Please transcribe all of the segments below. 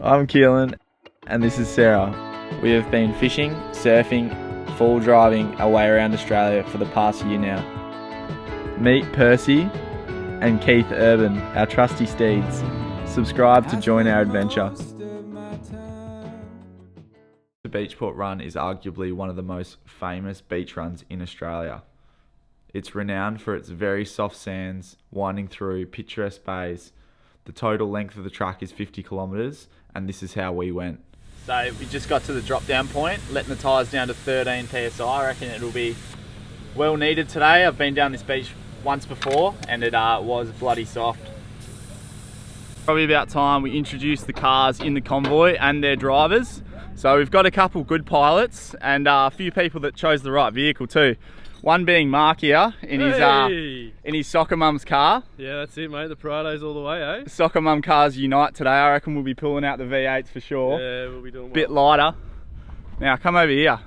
I'm Keelan and this is Sarah. We have been fishing, surfing, full driving our way around Australia for the past year now. Meet Percy and Keith Urban, our trusty steeds. Subscribe to join our adventure. The Beachport Run is arguably one of the most famous beach runs in Australia. It's renowned for its very soft sands, winding through picturesque bays. The total length of the track is 50 kilometres, and this is how we went. So we just got to the drop down point, letting the tyres down to 13 PSI. I reckon it'll be well needed today. I've been down this beach once before and it was bloody soft. Probably about time we introduce the cars in the convoy and their drivers. So we've got a couple good pilots and a few people that chose the right vehicle too. One being Mark here in his soccer mum's car. Yeah, that's it, mate. The Prados all the way, eh? Soccer mum cars unite today. I reckon we'll be pulling out the V8s for sure. Yeah, we'll be doing bit lighter. Now come over here.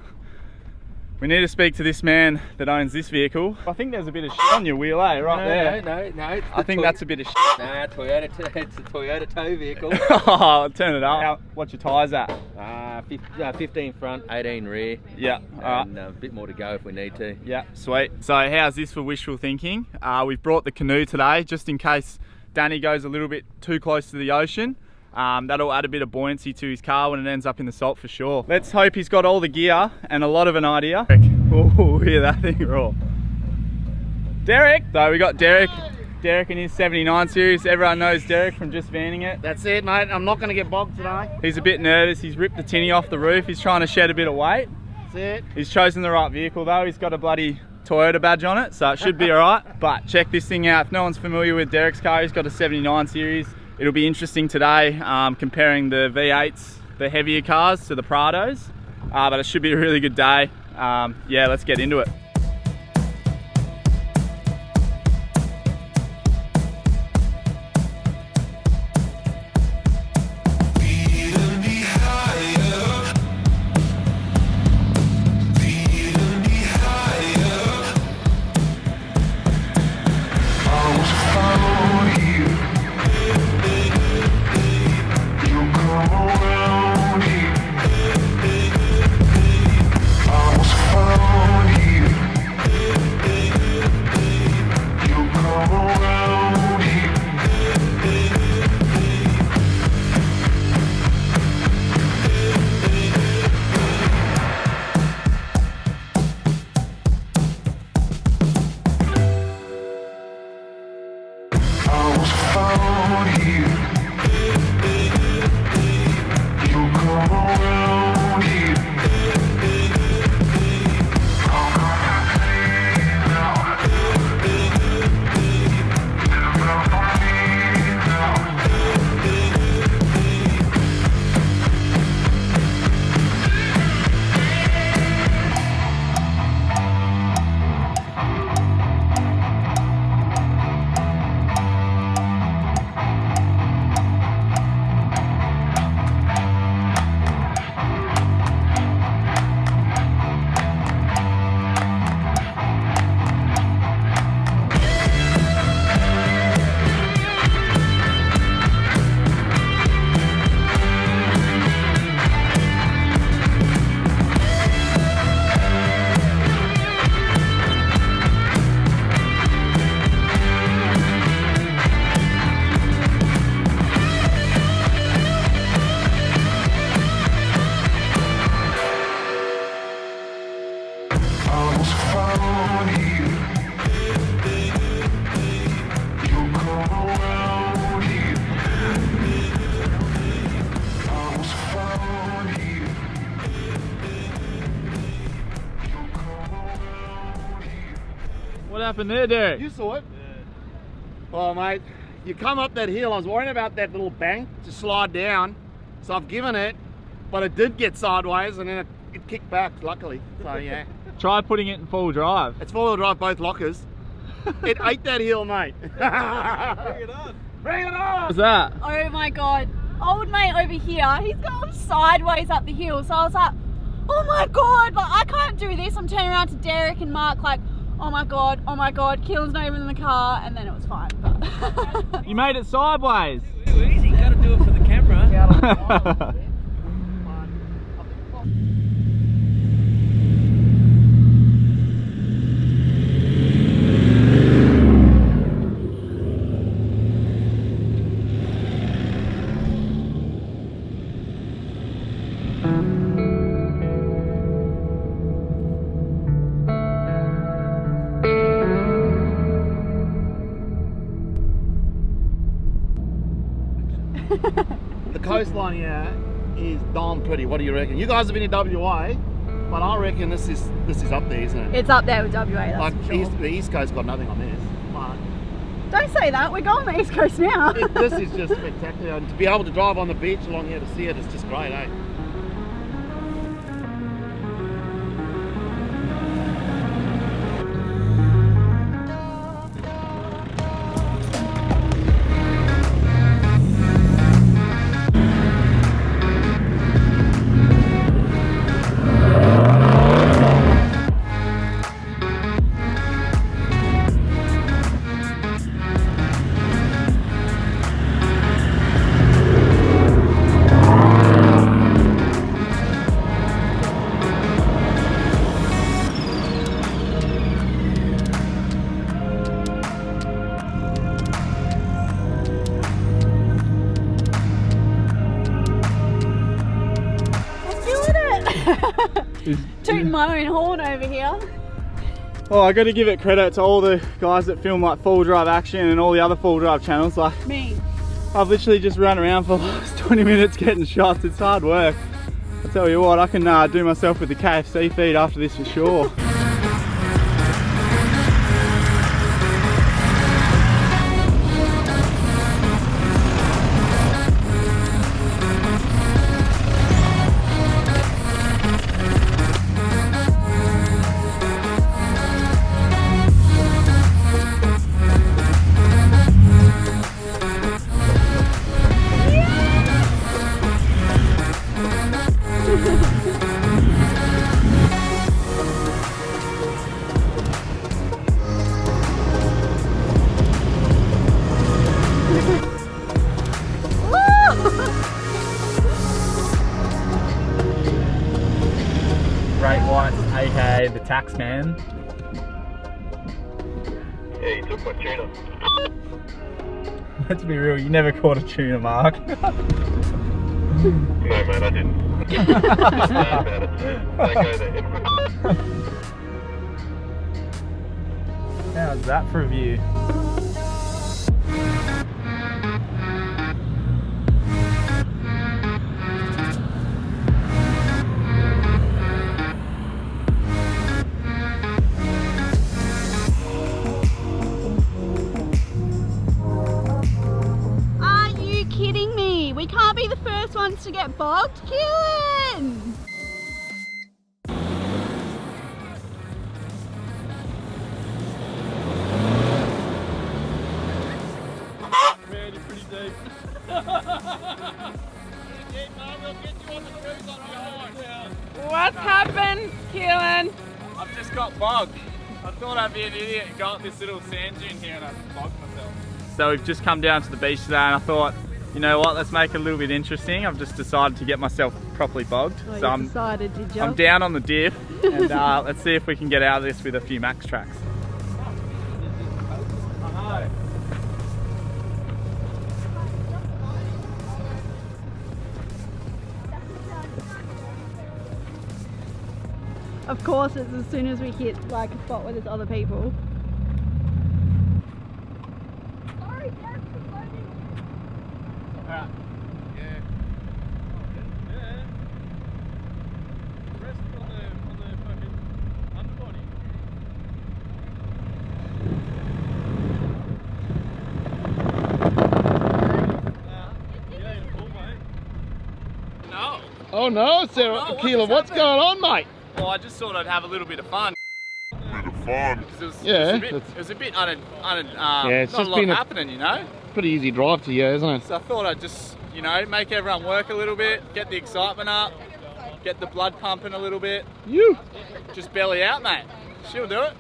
We need to speak to this man that owns this vehicle. I think there's a bit of shit on your wheel, eh? Right there. No. I think that's a bit of shit. Nah, it's a Toyota tow vehicle. Oh, turn it up. What's your tyres at? 15 front, 18 rear. Yeah, and a bit more to go if we need to. Yeah, sweet. So how's this for wishful thinking? We've brought the canoe today just in case Danny goes a little bit too close to the ocean. That'll add a bit of buoyancy to his car when it ends up in the salt for sure. Let's hope he's got all the gear and a lot of an idea. Oh, hear that thing roar. Derek! So we got Derek in his 79 series. Everyone knows Derek from just vanning it. That's it, mate. I'm not going to get bogged today. He's a bit nervous. He's ripped the tinny off the roof. He's trying to shed a bit of weight. That's it. He's chosen the right vehicle though. He's got a bloody Toyota badge on it, so it should be alright. But check this thing out. If no one's familiar with Derek's car, he's got a 79 series. It'll be interesting today comparing the V8s, the heavier cars, to the Prados. But it should be a really good day. Yeah, let's get into it. What happened there, Derek? You saw it? Yeah. Oh, mate, you come up that hill. I was worrying about that little bank to slide down, so I've given it, but it did get sideways and then it kicked back, luckily. So, yeah. Try putting it in full drive. It's four-wheel drive, both lockers. It ate that hill, mate. Bring it on. Bring it on! What's that? Oh my God. Old mate over here, he's gone sideways up the hill. So I was like, oh my God, like I can't do this. I'm turning around to Derek and Mark like, oh my God, Keelan's not even in the car. And then it was fine. But You made it sideways. Easy, gotta do it for the camera. front. Out on the line a little bit. The coastline here is darn pretty. What do you reckon? You guys have been in WA, but I reckon this is up there, isn't it? It's up there with WA, that's Like for sure. the East Coast got nothing on this. But Don't say that, we're going the East Coast now. this is just spectacular, and to be able to drive on the beach along here to see it is just great, eh? Tooting my own horn over here. Oh, I got to give it credit to all the guys that film like full drive action and all the other full drive channels. Like, Me. I've literally just run around for the last 20 minutes getting shots. It's hard work. I tell you what, I can do myself with the KFC feed after this for sure. Great White, aka the tax man. Yeah, you took my tuna. Let's be real, you never caught a tuna, Mark. No, mate, I didn't. Just mad about it. Don't go there. How's that for a view? Are you kidding me? We can't be the first ones to get bogged. Keelan! Man, you're pretty deep. What's happened, Keelan? I've just got bogged. I thought I'd be an idiot and go up this little sand dune here and I bogged myself. So we've just come down to the beach today and I thought, you know what, let's make it a little bit interesting. I've just decided to get myself properly bogged. Oh, So you decided, did you? I'm down on the diff and let's see if we can get out of this with a few max tracks. Of course, it's as soon as we hit like a spot where there's other people. Sorry, Derek, for loading. Oh no, Sarah, Oh, Keelan, what's going on, mate? Well, I just thought I'd have a little bit of fun. Bit of fun. It was, Yeah, it was a bit it's not a just lot been a- happening, you know? Pretty easy drive to you, isn't it? So I thought I'd just, you know, make everyone work a little bit, get the excitement up, get the blood pumping a little bit. You. Just belly out, mate. She'll do it.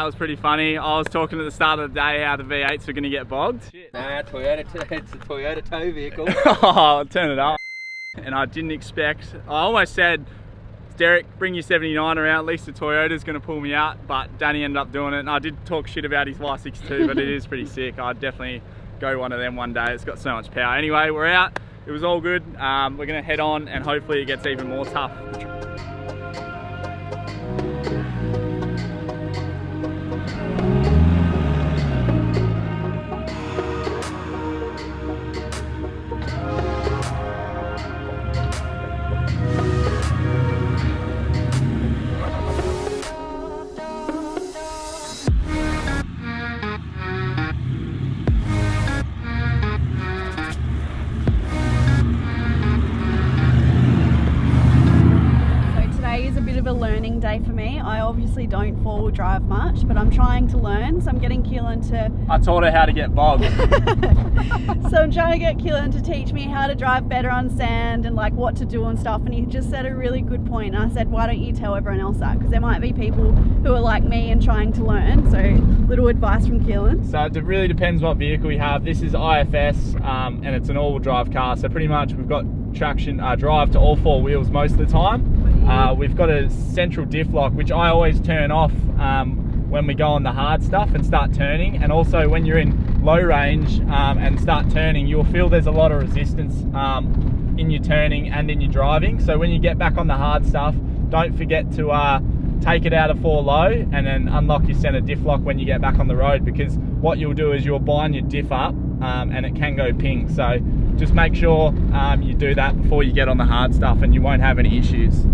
that was pretty funny. I was talking at the start of the day how the V8s were going to get bogged. Nah, it's a Toyota tow vehicle. Oh, turn it up. And I didn't expect, I almost said, Derek, bring your 79er out, at least the Toyota's going to pull me out, but Danny ended up doing it, and I did talk shit about his Y62, but it is pretty sick. I'd definitely go one of them one day. It's got so much power. Anyway, we're out. It was all good. We're going to head on, and hopefully it gets even more tough. Learning day for me. I obviously don't four-wheel drive much, but I'm trying to learn, so I'm getting Keelan to... I taught her how to get bogged. So I'm trying to get Keelan to teach me how to drive better on sand and like what to do and stuff, and he just said a really good point, and I said, why don't you tell everyone else that, because there might be people who are like me and trying to learn. So little advice from Keelan. So it really depends what vehicle we have. This is IFS and it's an all-wheel drive car, so pretty much we've got traction drive to all four wheels most of the time. We've got a central diff lock, which I always turn off when we go on the hard stuff and start turning, and also when you're in low range and start turning, you'll feel there's a lot of resistance in your turning and in your driving. So when you get back on the hard stuff, don't forget to take it out of 4 low and then unlock your center diff lock when you get back on the road, because what you'll do is you'll bind your diff up and it can go ping. So just make sure you do that before you get on the hard stuff, and you won't have any issues.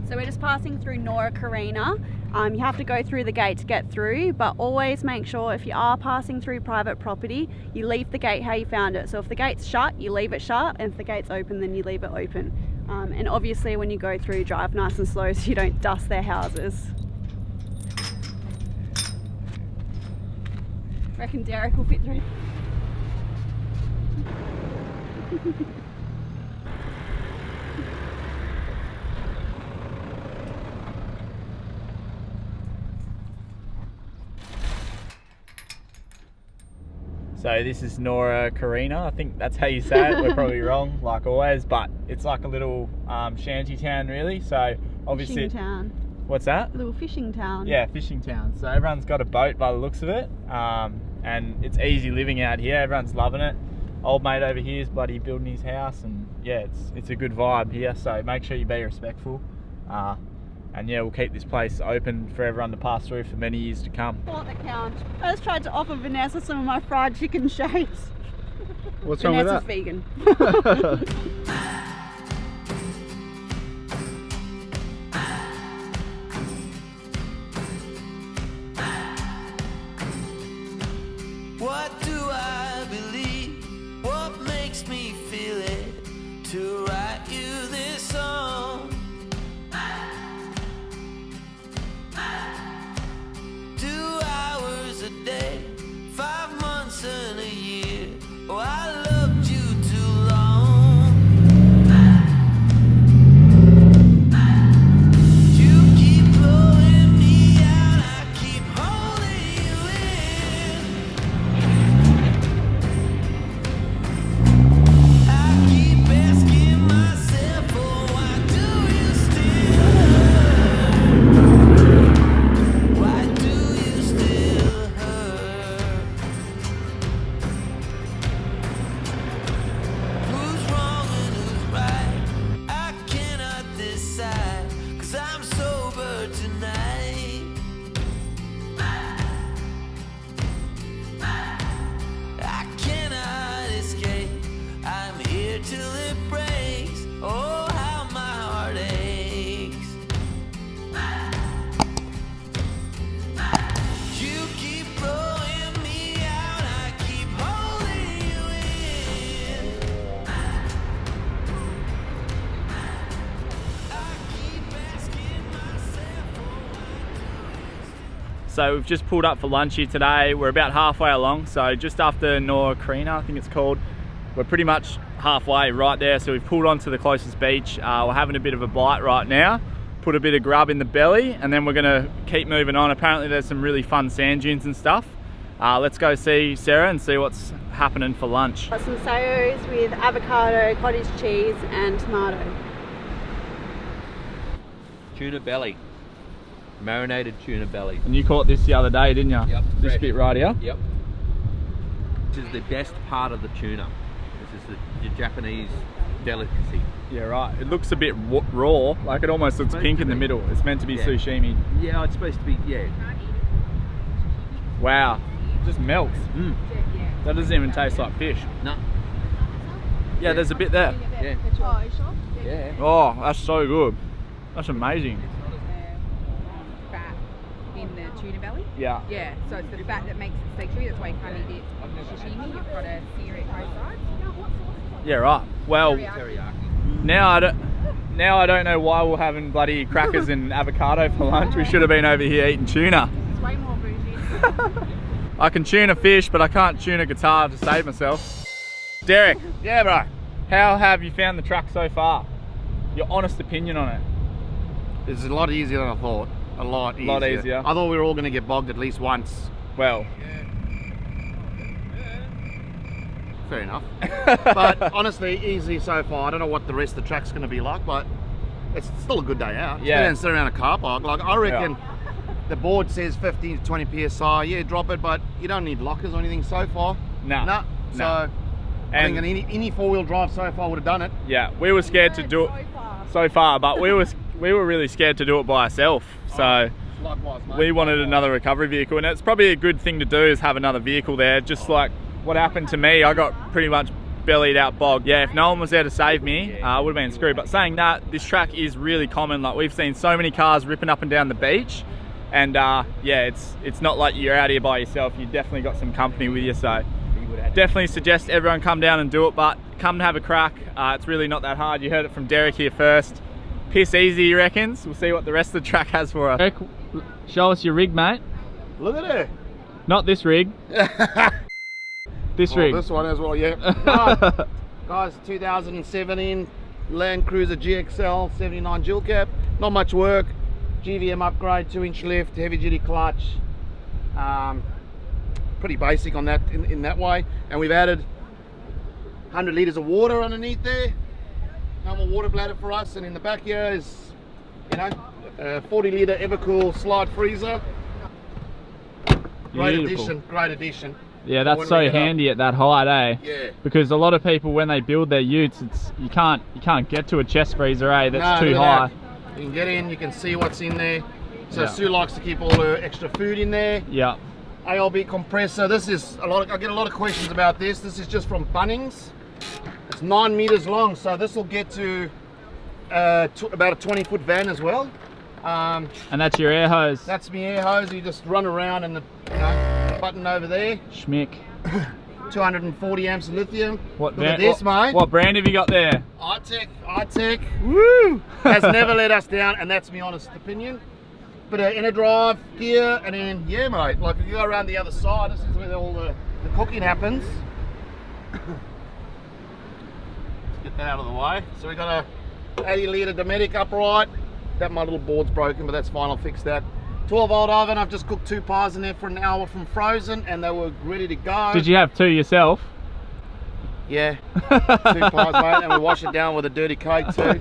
So we're just passing through Nora Carina. You have to go through the gate to get through, but always make sure if you are passing through private property, you leave the gate how you found it. So if the gate's shut, you leave it shut, and if the gate's open, then you leave it open. And obviously when you go through, drive nice and slow so you don't dust their houses. Reckon Derek will fit through. So this is Nora Carina. I think that's how you say it. We're probably wrong, like always, but it's like a little shanty town, really. So obviously, fishing town. What's that? A little fishing town. Yeah, fishing town. So everyone's got a boat by the looks of it, and it's easy living out here. Everyone's loving it. Old mate over here is bloody building his house, and yeah, it's a good vibe here. So make sure you be respectful. And yeah, we'll keep this place open for everyone to pass through for many years to come. What the count? I just tried to offer Vanessa some of my fried chicken shapes. What's wrong with that? Vanessa's vegan. What do I believe? What makes me feel it to write you this song? 2 hours a day, 5 months and a year. Oh, I loved you too long. You keep blowing me out, I keep holding you in. I keep asking myself, oh, why do you still? Why do you still hurt? Who's wrong and who's right? I cannot decide, 'cause I'm sober tonight. I cannot escape. I'm here till it breaks. Oh, how my heart aches. You keep blowing me out, I keep holding you in. I keep asking myself, So we've just pulled up for lunch here today. We're about halfway along, so just after Nora Carina, I think it's called. We're pretty much halfway right there, so we've pulled on to the closest beach. We're having a bit of a bite right now. put a bit of grub in the belly, and then we're gonna keep moving on. Apparently there's some really fun sand dunes and stuff. Let's go see Sarah and see what's happening for lunch. Got some sayos with avocado, cottage cheese and tomato. Tuna belly. Marinated tuna belly. And you caught this the other day, didn't you? Yep. This fresh. bit right here? Yep. This is the best part of the tuna. This is the Japanese delicacy. Yeah, right. It looks a bit raw, like it almost looks pink in the middle. It's meant to be sashimi. Yeah, it's supposed to be, yeah. Wow, it just melts. That doesn't even taste like fish. No. Yeah, there's a bit there. Yeah. Yeah. Oh, that's so good. That's amazing. Fat in the tuna belly. Yeah. Yeah, so it's the fat that makes it so chewy. That's why you can't eat it sashimi. You've got to sear it both sides. Yeah, right. Well, Teriyaki. now I don't know why we're having bloody crackers and avocado for lunch. We should have been over here eating tuna. It's way more bougie. I can tune a fish, but I can't tune a guitar to save myself. Derek, Yeah, bro. how have you found the track so far? Your honest opinion on it? It's a lot easier than I thought. A lot easier. I thought we were all going to get bogged at least once. Well, Fair enough. But honestly, easy so far. I don't know what the rest of the track's going to be like, but it's still a good day out. It's Yeah. better than sitting around a car park. Like, I reckon the board says 15 to 20 PSI. Yeah, drop it, but you don't need lockers or anything so far. nah. So I think any four-wheel drive so far would have done it. Yeah, we were scared to do it so far, but we were really scared to do it by ourselves. So Likewise, mate. we wanted another recovery vehicle, and it's probably a good thing to do is have another vehicle there. Just like what happened to me, I got pretty much bellied out bogged. Yeah, if no one was there to save me, I would have been screwed. But saying that, this track is really common. Like, we've seen so many cars ripping up and down the beach, and yeah, it's not like you're out here by yourself. You definitely got some company with you. So definitely suggest everyone come down and do it, but come and have a crack. It's really not that hard. You heard it from Derek here first. Piss easy, he reckons. We'll see what the rest of the track has for us. Derek, show us your rig, mate. Look at it. Not this rig. This rig. This one as well, yeah. Guys, 2017 Land Cruiser GXL 79 dual cab. Not much work. GVM upgrade, 2-inch lift, heavy duty clutch. Pretty basic on that in that way. And we've added 100 litres of water underneath there. Normal water bladder for us, and in the back here is, you know, a 40 litre Evercool slide freezer. Great Beautiful. addition. Yeah, that's When so we get handy at that height, eh? Yeah. Because a lot of people, when they build their utes, you can't get to a chest freezer, eh? That's too look at high. that. You can get in, you can see what's in there. So Yeah. Sue likes to keep all her extra food in there. Yeah. ALB compressor. This is I get a lot of questions about this. This is just from Bunnings. It's 9 meters long, so this will get to about a 20-foot van as well. And that's your air hose. That's my air hose. You just run around and the button over there. Schmick. 240 amps of lithium. What Look at this, mate. What brand have you got there? iTech, woo! Has never let us down, and that's my honest opinion. But inner drive gear, and then yeah, mate. Like if you go around the other side, this is where all the cooking happens. Let's get that out of the way. So we got a 80 litre Dometic upright. That my little board's broken, but that's fine. I'll fix that. 12-volt oven. I've just cooked 2 pies in there for an hour from frozen, and they were ready to go. Did you have 2 yourself? Yeah, 2 pies, mate, and we wash it down with a dirty cake too.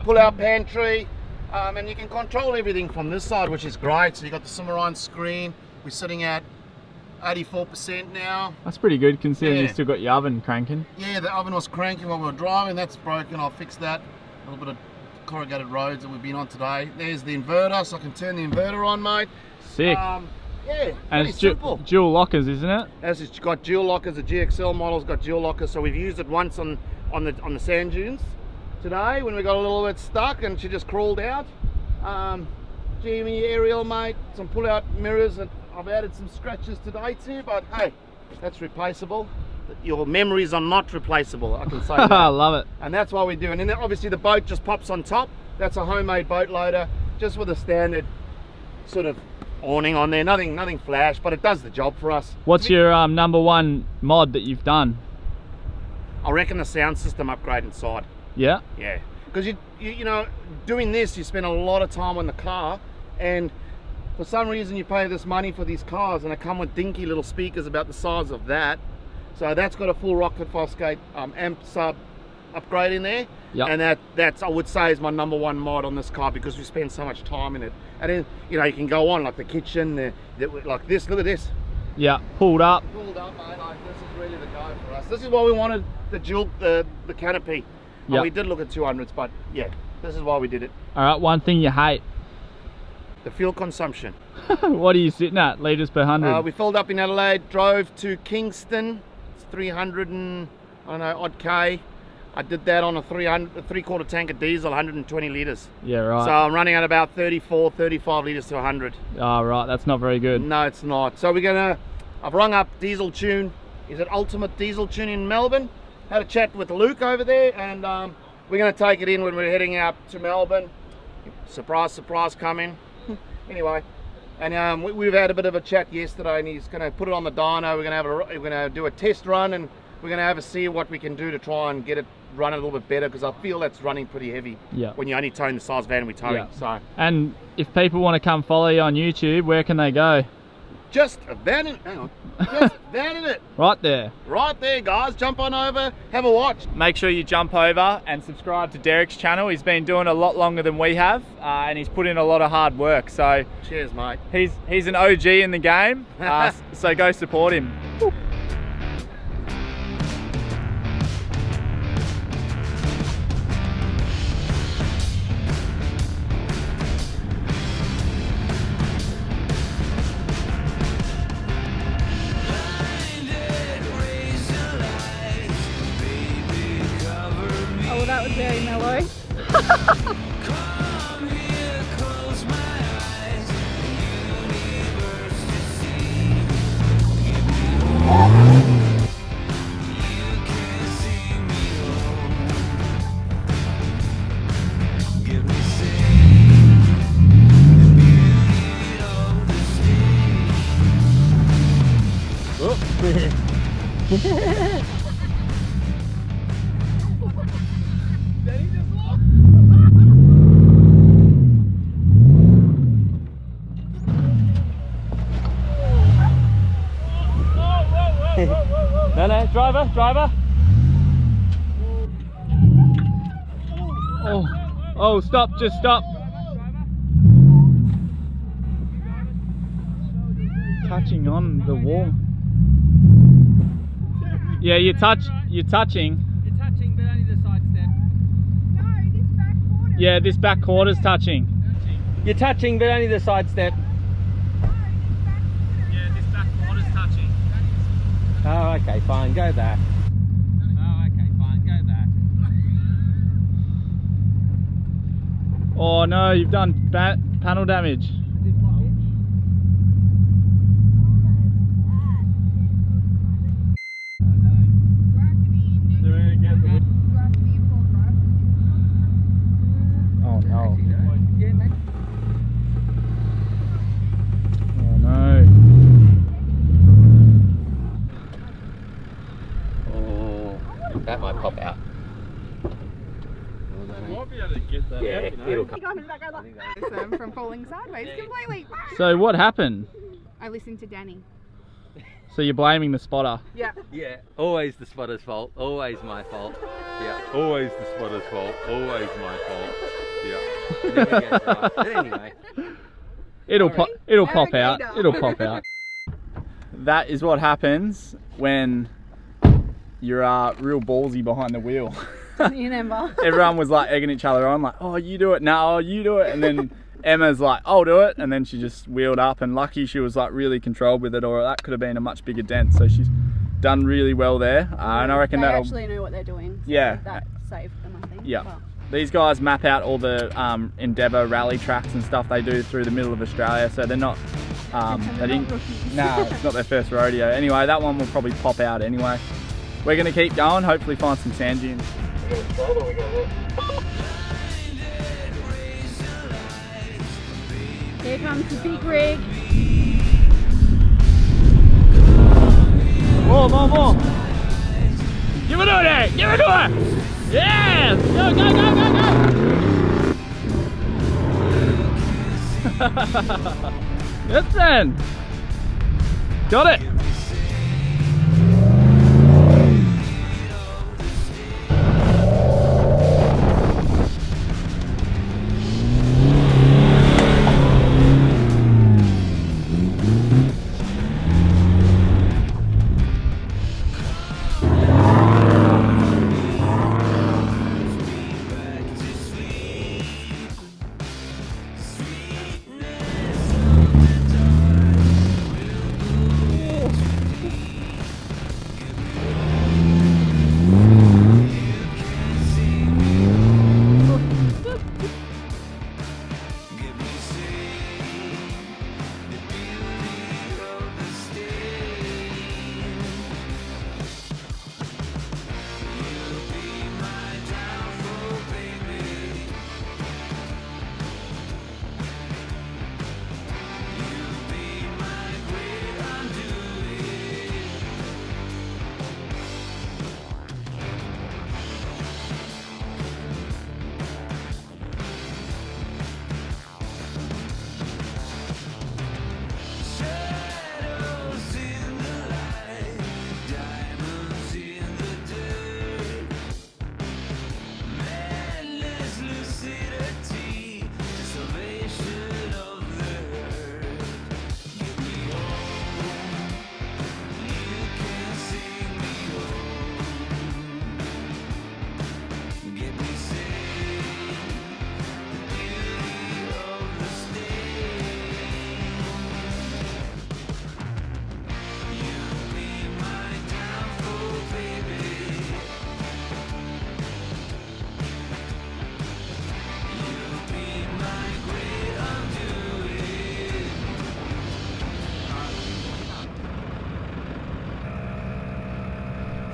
Pull out pantry, and you can control everything from this side, which is great. So you got the Cimarron screen. We're sitting at 84% now. That's pretty good considering you Yeah. still got your oven cranking. Yeah, the oven was cranking while we were driving. That's broken. I'll fix that. A little bit of corrugated roads that we've been on today. There's the inverter, so I can turn the inverter on, mate. Sick. Yeah, and pretty it's simple. dual lockers, isn't it? As it's got dual lockers, the GXL model's got dual lockers, so we've used it once on the sand dunes today when we got a little bit stuck and she just crawled out. Jamie aerial, mate, some pull-out mirrors, and I've added some scratches today too, but hey, that's replaceable. Your memories are not replaceable, I can say that. I love it. And that's why we do. And then obviously the boat just pops on top. That's a homemade boat loader, just with a standard sort of awning on there. Nothing flash, but it does the job for us. What's your #1 mod that you've done? I reckon the sound system upgrade inside. Yeah? Yeah. because you know, doing this, you spend a lot of time on the car, and for some reason you pay this money for these cars, and they come with dinky little speakers about the size of that. So that's got a full Rockford Fosgate amp sub upgrade in there. Yep. And that's I would say is my #1 mod on this car, because we spend so much time in it. And then, you know, you can go on like the kitchen, like this. Look at this. Yeah, pulled up. Pulled up, mate. Like, this is really the go for us. This is why we wanted the dual, the canopy. Yep. We did look at 200s, but yeah, this is why we did it. All right, one thing you hate. The fuel consumption. What are you sitting at, litres per 100? We filled up in Adelaide, drove to Kingston. It's 300 and, I don't know, odd K. I did that on a 3/4 tank of diesel, 120 litres. Yeah, right. So I'm running at about 34, 35 litres to 100. Oh, right, that's not very good. No, it's not. So I've rung up Diesel Tune. Is it Ultimate Diesel Tune in Melbourne? Had a chat with Luke over there, and we're going to take it in when we're heading out to Melbourne. Surprise, surprise coming. Anyway, and we've had a bit of a chat yesterday, and he's going to put it on the dyno. We're going to do a test run, and we're going to have a see what we can do to try and get it running a little bit better, because I feel that's running pretty heavy. Yeah. When you only towing the size van we're towing. Yeah. So. And if people want to come follow you on YouTube, where can they go? Just abandoning, hang on. Just abandoning it. Right there. Right there, guys. Jump on over, have a watch. Make sure you jump over and subscribe to Derek's channel. He's been doing a lot longer than we have, and he's put in a lot of hard work. So cheers, mate. He's an OG in the game, so go support him. Oh, that was very mellow. Come here, close my eyes. Universe to see. You can see me home. Give me the beauty of the stage. No, driver. Oh, stop, just stop. Touching on the wall. Yeah, you're touching. You're touching, but only the side step. No, this back quarter. Yeah, this back quarter's touching. You're touching, but only the side step. Yeah, this back quarter's touching. Oh, okay, fine, go back. Oh, okay, fine, go back. Oh no, you've done panel damage. Oh no. Oh no. Oh, that might pop out. Might be able to get that Yeah, out, it'll come. Them from falling sideways completely. So what happened? I listened to Danny. So you're blaming the spotter? Yeah. Yeah, always the spotter's fault, always my fault. Yeah, always the spotter's fault, always my fault. Yeah. Never gets right. But anyway. It'll pop out. It'll pop out. That is what happens when you're real ballsy behind the wheel. You remember? Everyone was like egging each other on, like, oh, you do it, no, you do it. And then Emma's like, I'll do it. And then she just wheeled up, and lucky she was like really controlled with it, or that could have been a much bigger dent. So she's done really well there. And I reckon they that'll actually know what they're doing. So yeah. that saved them, I think. Yeah. Well. These guys map out all the Endeavour rally tracks and stuff they do through the middle of Australia, so they're not, they didn't, no, it's not their first rodeo. Anyway, that one will probably pop out anyway. We're going to keep going, hopefully find some sand dunes. Here comes the big rig. More. Give it to her! Give it to her! Yes! Go, go, go, go, go! Yes, then! Got it!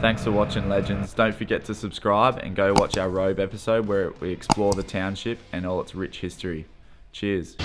Thanks for watching, legends. Don't forget to subscribe and go watch our Robe episode where we explore the township and all its rich history. Cheers.